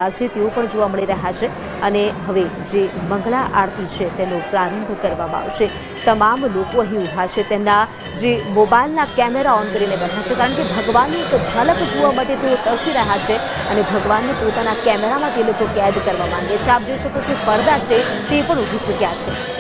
આજે તેઓ પણ જોવા મળી રહ્યા છે અને હવે જે મંગળા આરતી છે તેનો પ્રારંભ કરવામાં આવશે। તમામ લોકો અહીં ઊભા છે, તેમના જે મોબાઈલના કેમેરા ઓન કરીને બેઠા છે, કારણ કે ભગવાનની એક ઝલક જોવા માટે તેઓ તરસી રહ્યા છે અને ભગવાનને પોતાના કેમેરામાં તે લોકો કેદ કરવા માંગે છે। આપ જોઈ શકો છો, પડદા છે તે પણ ઉઠી ચૂક્યા છે।